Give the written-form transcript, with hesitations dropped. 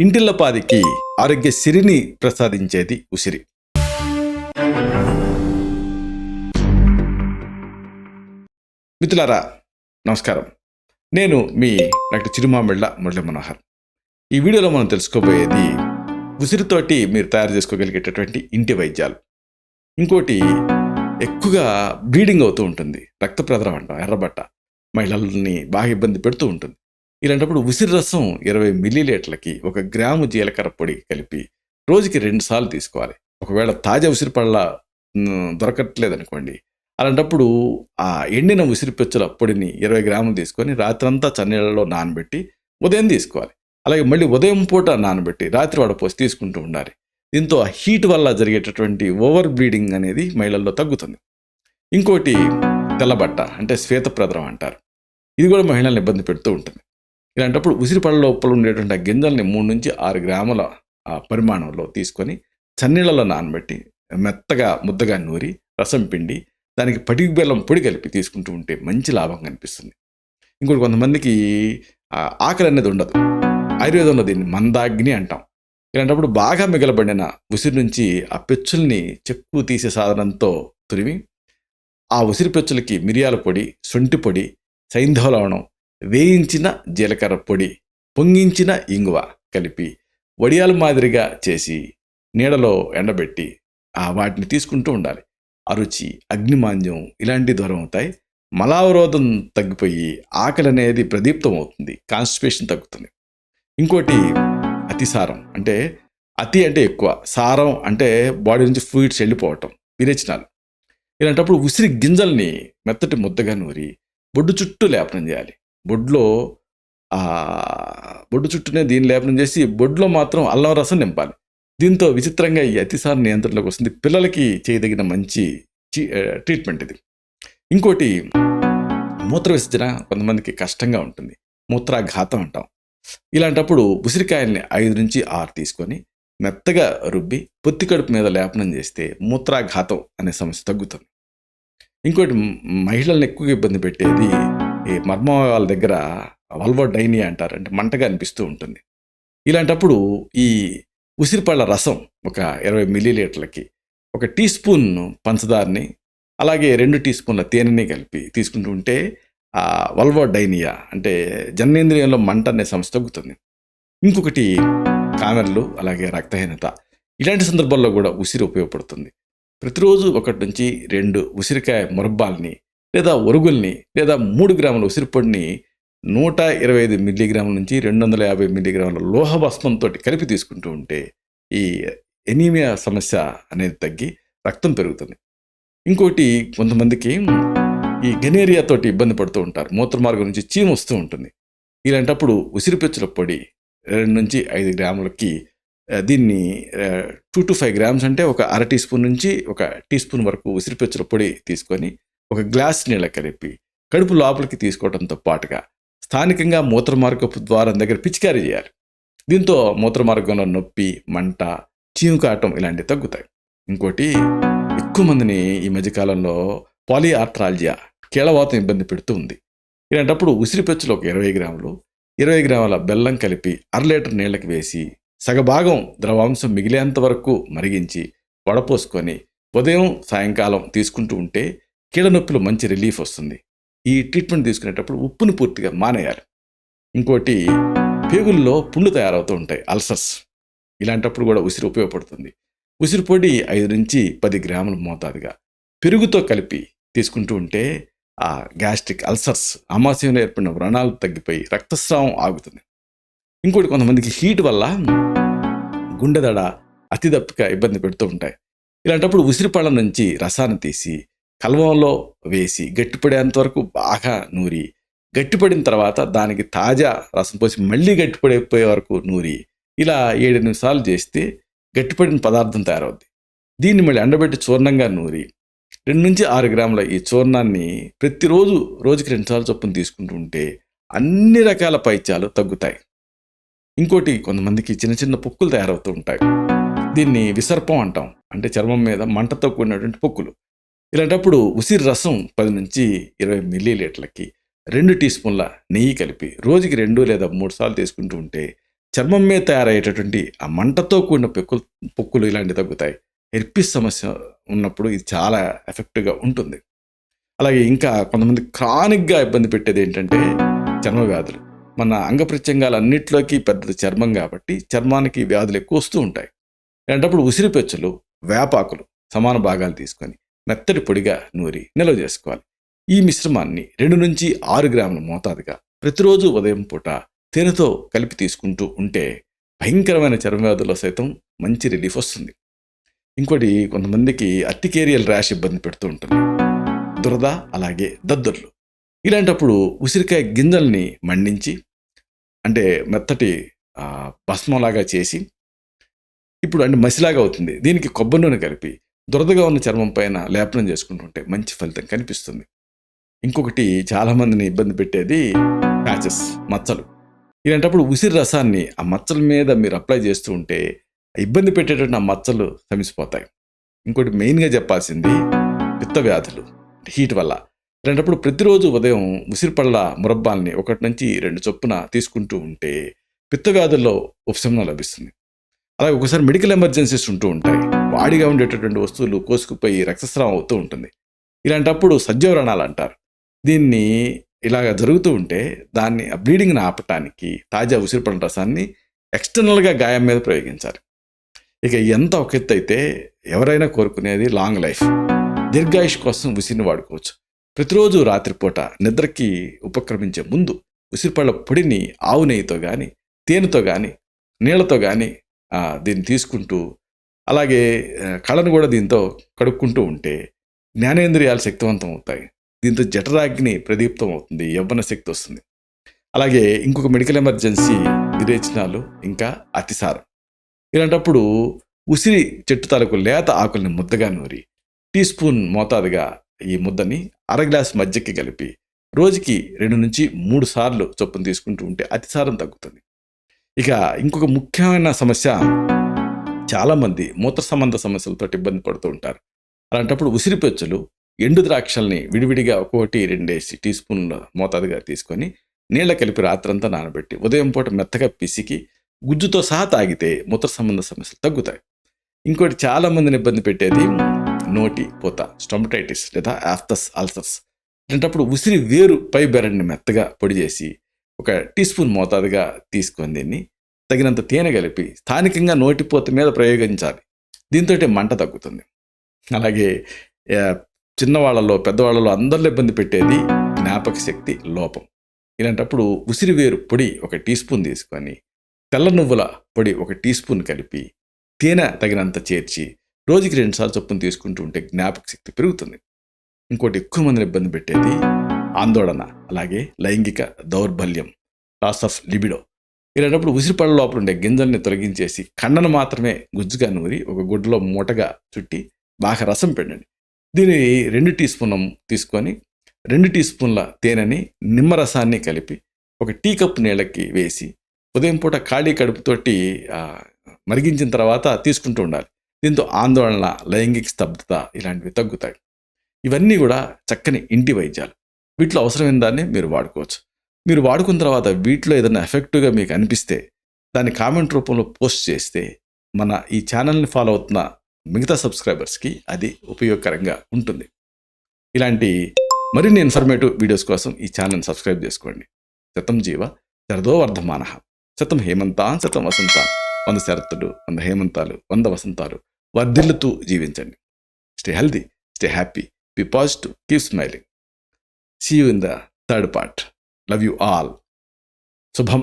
ఇంటిల్లపాదికి ఆరోగ్య సిరిని ప్రసాదించేది ఉసిరి. మిత్రులారా నమస్కారం. నేను మీ డాక్టర్ చిరుమామిళ్ళ మురళీ మనోహర్. ఈ వీడియోలో మనం తెలుసుకోబోయేది ఉసిరితోటి మీరు తయారు చేసుకోగలిగేటటువంటి ఇంటి వైద్యాలు. ఇంకోటి, ఎక్కువగా బ్లీడింగ్ అవుతూ ఉంటుంది, రక్త ప్రదరం అంటాం, ఎర్రబట్ట మహిళల్ని బాగా ఇబ్బంది పెడుతూ ఉంటుంది. ఇలాంటప్పుడు ఉసిరి రసం 20 మిల్లీలీటర్లకి 1 గ్రాము జీలకర్ర పొడి కలిపి రోజుకి 2 సార్లు తీసుకోవాలి. ఒకవేళ తాజా ఉసిరి పళ్ళ దొరకట్లేదు అనుకోండి, అలాంటప్పుడు ఆ ఎండిన ఉసిరి పెచ్చుల పొడిని 20 గ్రాములు తీసుకొని రాత్రంతా చన్నీళ్ళలో నానబెట్టి ఉదయం తీసుకోవాలి. అలాగే మళ్ళీ ఉదయం పూట నానబెట్టి రాత్రి వడపోసి తీసుకుంటూ ఉండాలి. దీంతో ఆ హీట్ వల్ల జరిగేటటువంటి ఓవర్ బ్లీడింగ్ అనేది మహిళల్లో తగ్గుతుంది. ఇంకోటి, తెల్లబట్ట అంటే శ్వేత ప్రదరం అంటారు. ఇది కూడా మహిళల్ని ఇబ్బంది పెడుతూ ఉంటుంది. ఇలాంటప్పుడు ఉసిరి పళ్ళ లోపల ఉండేటువంటి ఆ గింజల్ని 3 నుంచి 6 గ్రాముల పరిమాణంలో తీసుకొని చన్నీళ్ళలో నానబెట్టి మెత్తగా ముద్దగా నూరి రసం పిండి దానికి పటిక బెల్లం పొడి కలిపి తీసుకుంటూ ఉంటే మంచి లాభం కనిపిస్తుంది. ఇంకోటి, కొంతమందికి ఆకలి అనేది ఉండదు. ఆయుర్వేదంలో దీన్ని మందాగ్ని అంటాం. ఇలాంటప్పుడు బాగా మిగలబడిన ఉసిరి నుంచి ఆ పెచ్చుల్ని చెక్కు తీసే సాధనంతో తురిమి ఆ ఉసిరి పెచ్చులకి మిరియాల పొడి, శొంఠి పొడి, సైంధవ లవణం, వేయించిన జీలకర్ర పొడి, పొంగించిన ఇంగువ కలిపి వడియాల మాదిరిగా చేసి నీడలో ఎండబెట్టి వాటిని తీసుకుంటూ ఉండాలి. అరుచి, అగ్నిమాంద్యం ఇలాంటి దూరం అవుతాయి. మలావరోధం తగ్గిపోయి ఆకలి అనేది ప్రదీప్తం అవుతుంది, కాన్స్టిపేషన్ తగ్గుతుంది. ఇంకోటి, అతిసారం అంటే అతి అంటే ఎక్కువ, సారం అంటే బాడీ నుంచి ఫ్లూయిడ్స్ వెళ్ళిపోవటం, విరేచనాలు. ఇలాంటప్పుడు ఉసిరి గింజల్ని మెత్తటి ముద్దగా నూరి బొడ్డు చుట్టూ లేపనం చేయాలి. బొడ్డు చుట్టూనే దీన్ని లేపనం చేసి బొడ్లో మాత్రం అల్లం రసం నింపాలి. దీంతో విచిత్రంగా ఈ అతిసారం నియంత్రణలోకి వస్తుంది. పిల్లలకి చేయదగిన మంచి ట్రీట్మెంట్ ఇది. ఇంకోటి, మూత్ర విసర్జన కొంతమందికి కష్టంగా ఉంటుంది, మూత్రాఘాతం అంటాం. ఇలాంటప్పుడు ఉసిరికాయల్ని 5 నుంచి 6 తీసుకొని మెత్తగా రుబ్బి పొత్తి కడుపు మీద లేపనం చేస్తే మూత్రాఘాతం అనే సమస్య తగ్గుతుంది. ఇంకోటి, మహిళల్ని ఎక్కువగా ఇబ్బంది పెట్టేది ఈ మర్మవాళ్ళ దగ్గర వల్వోడైనియా అంటారు, అంటే మంటగా అనిపిస్తూ ఉంటుంది. ఇలాంటప్పుడు ఈ ఉసిరిపళ్ళ రసం ఒక 20 మిల్లీలీటర్లకి 1 టీ స్పూన్ పంచదారని అలాగే 2 టీ స్పూన్ల తేనెని కలిపి తీసుకుంటూ ఉంటే ఆ వల్వోడైనియా అంటే జననేంద్రియంలో మంట అనే సమస్య తగ్గుతుంది. ఇంకొకటి, కామెర్లు అలాగే రక్తహీనత ఇలాంటి సందర్భాల్లో కూడా ఉసిరి ఉపయోగపడుతుంది. ప్రతిరోజు 1 నుంచి 2 ఉసిరికాయ మురబ్బాల్ని లేదా ఒరుగుల్ని లేదా 3 గ్రాముల ఉసిరి పొడిని 125 మిల్లీగ్రాముల నుంచి 250 మిల్లీగ్రాముల లోహ భస్మంతో కలిపి తీసుకుంటూ ఉంటే ఈ ఎనీమియా సమస్య అనేది తగ్గి రక్తం పెరుగుతుంది. ఇంకోటి, కొంతమందికి ఈ గెనేరియా తోటి ఇబ్బంది పడుతూ ఉంటారు, మూత్రమార్గం నుంచి చీము వస్తూ ఉంటుంది. ఇలాంటప్పుడు ఉసిరి పెచ్చుల పొడి 2 నుంచి 5 గ్రాములకి దీన్ని 2 to 5 గ్రామ్స్ అంటే ఒక అర టీ స్పూన్ నుంచి 1 టీ స్పూన్ వరకు ఉసిరి పెచ్చుల పొడి తీసుకొని 1 గ్లాస్ నీళ్ళ కలిపి కడుపు లోపలికి తీసుకోవడంతో పాటుగా స్థానికంగా మూత్రమార్గపు ద్వారం దగ్గర పిచికారీ చేయాలి. దీంతో మూత్రమార్గంలో నొప్పి, మంట, చీము కాటం ఇలాంటివి తగ్గుతాయి. ఇంకోటి, ఎక్కువ మందిని ఈ మధ్యకాలంలో పాలిఆర్థ్రాల్జియా కీళ్ళవాతం ఇబ్బంది పెడుతూ ఉంది. ఇలాంటప్పుడు ఉసిరి పెచ్చులు ఒక 20 గ్రాములు 20 గ్రాముల బెల్లం కలిపి 1/2 లీటర్ నీళ్ళకి వేసి సగభాగం ద్రవాంశం మిగిలేంత వరకు మరిగించి వడపోసుకొని ఉదయం సాయంకాలం తీసుకుంటూ ఉంటే కీళ్ళ నొప్పులు మంచి రిలీఫ్ వస్తుంది. ఈ ట్రీట్మెంట్ తీసుకునేటప్పుడు ఉప్పుని పూర్తిగా మానేయాలి. ఇంకోటి, పేగుల్లో పుండ్లు తయారవుతూ ఉంటాయి, అల్సర్స్. ఇలాంటప్పుడు కూడా ఉసిరి ఉపయోగపడుతుంది. ఉసిరి పొడి 5 నుంచి 10 గ్రాముల మోతాదుగా పెరుగుతో కలిపి తీసుకుంటూ ఉంటే ఆ గ్యాస్ట్రిక్ అల్సర్స్, ఆమాశయంలో ఏర్పడిన వ్రణాలు తగ్గిపోయి రక్తస్రావం ఆగుతుంది. ఇంకోటి, కొంతమందికి హీట్ వల్ల గుండె దడ, అతి దప్పిక ఇబ్బంది పెడుతూ ఉంటాయి. ఇలాంటప్పుడు ఉసిరి పళ్ళ నుంచి రసాన్ని తీసి కల్వంలో వేసి గట్టిపడేంత వరకు బాగా నూరి, గట్టిపడిన తర్వాత దానికి తాజా రసం పోసి మళ్ళీ గట్టిపడిపోయే వరకు నూరి ఇలా 7 నిమిషాలు చేస్తే గట్టిపడిన పదార్థం తయారవుద్ది. దీన్ని మళ్ళీ ఎండబెట్టి చూర్ణంగా నూరి 2 నుంచి 6 గ్రాముల ఈ చూర్ణాన్ని ప్రతిరోజు రోజుకి 2 సార్లు చొప్పున తీసుకుంటూ ఉంటే అన్ని రకాల పైత్యాలు తగ్గుతాయి. ఇంకోటి, కొంతమందికి చిన్న చిన్న పొక్కులు తయారవుతూ ఉంటాయి. దీన్ని విసర్పం అంటాం, అంటే చర్మం మీద మంటతో కూడినటువంటి పొక్కులు. ఇలాంటప్పుడు ఉసిరి రసం 10 నుంచి 20 మిల్లీలీటర్లకి 2 టీ స్పూన్ల నెయ్యి కలిపి రోజుకి 2 లేదా 3 సార్లు తీసుకుంటూ ఉంటే చర్మం మీద తయారయ్యేటటువంటి ఆ మంటతో కూడిన పొక్కులు ఇలాంటివి తగ్గుతాయి. హెర్పిస్ సమస్య ఉన్నప్పుడు ఇది చాలా ఎఫెక్టివ్గా ఉంటుంది. అలాగే ఇంకా కొంతమంది క్రానిక్గా ఇబ్బంది పెట్టేది ఏంటంటే చర్మ వ్యాధులు. మన అంగప్రత్యంగాలన్నింటిలోకి పెద్దది చర్మం కాబట్టి చర్మానికి వ్యాధులు ఎక్కువ వస్తూ ఉంటాయి. అలాంటప్పుడు ఉసిరిపెచ్చులు, వేపాకులు సమాన భాగాలు తీసుకొని మెత్తటి పొడిగా నూరి నిల్వ చేసుకోవాలి. ఈ మిశ్రమాన్ని 2 నుంచి 6 గ్రాముల మోతాదుగా ప్రతిరోజు ఉదయం పూట తేనెతో కలిపి తీసుకుంటూ ఉంటే భయంకరమైన చర్మ వ్యాధుల్లో సైతం మంచి రిలీఫ్ వస్తుంది. ఇంకోటి, కొంతమందికి అర్టికేరియల్ ర్యాష్ ఇబ్బంది పెడుతూ ఉంటుంది, దురద, అలాగే దద్దుర్లు. ఇలాంటప్పుడు ఉసిరికాయ గింజల్ని మండించి అంటే మెత్తటి భస్మంలాగా చేసి, ఇప్పుడు అంటే మసిలాగా అవుతుంది, దీనికి కొబ్బరి నూనె కలిపి దురదగా ఉన్న చర్మం పైన లేపనం చేసుకుంటుంటే మంచి ఫలితం కనిపిస్తుంది. ఇంకొకటి, చాలామందిని ఇబ్బంది పెట్టేది ప్యాచెస్, మచ్చలు. ఇలాంటప్పుడు ఉసిరి రసాన్ని ఆ మచ్చల మీద మీరు అప్లై చేస్తూ ఉంటే ఇబ్బంది పెట్టేటటువంటి ఆ మచ్చలు శమిసిపోతాయి. ఇంకోటి మెయిన్గా చెప్పాల్సింది పిత్త వ్యాధులు, హీట్ వల్ల. ఇలాంటప్పుడు ప్రతిరోజు ఉదయం ఉసిరిపళ్ళ మురబ్బాల్ని 1 నుంచి 2 చొప్పున తీసుకుంటూ ఉంటే పిత్త వ్యాధుల్లో ఉపశమనం లభిస్తుంది. అలాగే ఒకసారి మెడికల్ ఎమర్జెన్సీస్ ఉంటూ ఉంటాయి, వాడిగా ఉండేటటువంటి వస్తువులు కోసుకుపోయి రక్తస్రావం అవుతూ ఉంటుంది. ఇలాంటప్పుడు సజ్జవ్రణాలు అంటారు. దీన్ని ఇలాగ జరుగుతూ ఉంటే దాన్ని ఆ బ్లీడింగ్ని ఆపటానికి తాజా ఉసిరిపళ్ళ రసాన్ని ఎక్స్టర్నల్గా గాయం మీద ప్రయోగించాలి. ఇక ఎంత ఒక ఎత్తు అయితే ఎవరైనా కోరుకునేది లాంగ్ లైఫ్, దీర్ఘాయుష్ కోసం ఉసిరిని వాడుకోవచ్చు. ప్రతిరోజు రాత్రిపూట నిద్రకి ఉపక్రమించే ముందు ఉసిరిపళ్ళ పొడిని ఆవు నెయ్యితో కానీ, తేనెతో కానీ, నీళ్లతో కానీ దీన్ని తీసుకుంటూ, అలాగే కళ్ళను కూడా దీంతో కడుక్కుంటూ ఉంటే జ్ఞానేంద్రియాలు శక్తివంతం అవుతాయి. దీంతో జఠరాగ్ని ప్రదీప్తం అవుతుంది, యవ్వన శక్తి వస్తుంది. అలాగే ఇంకొక మెడికల్ ఎమర్జెన్సీ విరేచనాలు, ఇంకా అతిసారం. ఇలాంటప్పుడు ఉసిరి చెట్టు తాలూకు లేత ఆకుల్ని ముద్దగా నూరి టీ స్పూన్ మోతాదుగా ఈ ముద్దని 1/2 గ్లాస్ మజ్జిగకి కలిపి రోజుకి 2 నుంచి 3 సార్లు చొప్పున తీసుకుంటూ ఉంటే అతిసారం తగ్గుతుంది. ఇక ఇంకొక ముఖ్యమైన సమస్య, చాలామంది మూత్ర సంబంధ సమస్యలతో ఇబ్బంది పడుతూ ఉంటారు. అలాంటప్పుడు ఉసిరిపెచ్చులు, ఎండు ద్రాక్షల్ని విడివిడిగా 1-2 టీ స్పూన్ల మోతాదుగా తీసుకొని నీళ్ళ కలిపి రాత్రంతా నానబెట్టి ఉదయం పూట మెత్తగా పిసికి గుజ్జుతో సహా తాగితే మూత్ర సంబంధ సమస్యలు తగ్గుతాయి. ఇంకోటి, చాలామందిని ఇబ్బంది పెట్టేది నోటి పూత, స్టొమటైటిస్ లేదా ఆఫ్థస్ అల్సర్స్. అలాంటప్పుడు ఉసిరి వేరు పై బెరడ్ని మెత్తగా పొడి చేసి 1 టీ స్పూన్ మోతాదుగా తీసుకొని దీన్ని తగినంత తేనె కలిపి స్థానికంగా నోటిపూత మీద ప్రయోగించాలి. దీంతో మంట తగ్గుతుంది. అలాగే చిన్నవాళ్లలో, పెద్దవాళ్లలో అందరిలో ఇబ్బంది పెట్టేది జ్ఞాపక శక్తి లోపం. ఇలాంటప్పుడు ఉసిరి వేరు పొడి 1 టీ స్పూన్ తీసుకొని తెల్ల నువ్వుల పొడి 1 టీ స్పూన్ కలిపి తేనె తగినంత చేర్చి రోజుకి 2 సార్లు చొప్పున తీసుకుంటూ ఉంటే జ్ఞాపక శక్తి పెరుగుతుంది. ఇంకోటి, ఎక్కువ మందిని ఇబ్బంది పెట్టేది ఆందోళన, అలాగే లైంగిక దౌర్బల్యం, లాస్ ఆఫ్ లిబిడో. ఇలాంటప్పుడు ఉసిరిపళ్ళ లోపల ఉండే గింజల్ని తొలగించేసి కన్నను మాత్రమే గుజ్జుగా నూరి 1 గుడ్డలో మూటగా చుట్టి బాగా రసం పిండండి. దీన్ని 2 టీ స్పూన్ల తీసుకొని 2 టీ స్పూన్ల తేనెని, నిమ్మరసాన్ని కలిపి 1 టీ కప్పు నీళ్ళకి వేసి ఉదయం పూట ఖాళీ కడుపుతోటి మరిగించిన తర్వాత తీసుకుంటూ ఉండాలి. దీంతో ఆందోళన, లైంగిక స్తబ్దత ఇలాంటివి తగ్గుతాయి. ఇవన్నీ కూడా చక్కని ఇంటి వైద్యాలు. వీటిలో అవసరమైన దాన్ని మీరు వాడుకోవచ్చు. మీరు వాడుకున్న తర్వాత వీటిలో ఏదైనా ఎఫెక్టివ్గా మీకు అనిపిస్తే దాన్ని కామెంట్ రూపంలో పోస్ట్ చేస్తే మన ఈ ఛానల్ని ఫాలో అవుతున్న మిగతా సబ్స్క్రైబర్స్కి అది ఉపయోగకరంగా ఉంటుంది. ఇలాంటి మరిన్ని ఇన్ఫర్మేటివ్ వీడియోస్ కోసం ఈ ఛానల్ని సబ్స్క్రైబ్ చేసుకోండి. శతం జీవ శరదో వర్ధమానః, శతం హేమంతాన్ శతం వసంతాన్. 100 శరత్తులు, 100 హేమంతాలు, 100 వసంతాలు వర్ధిల్లుతూ జీవించండి. Stay healthy, stay happy, be positive, keep smiling. See you in the 3rd part. Love you all. Subham.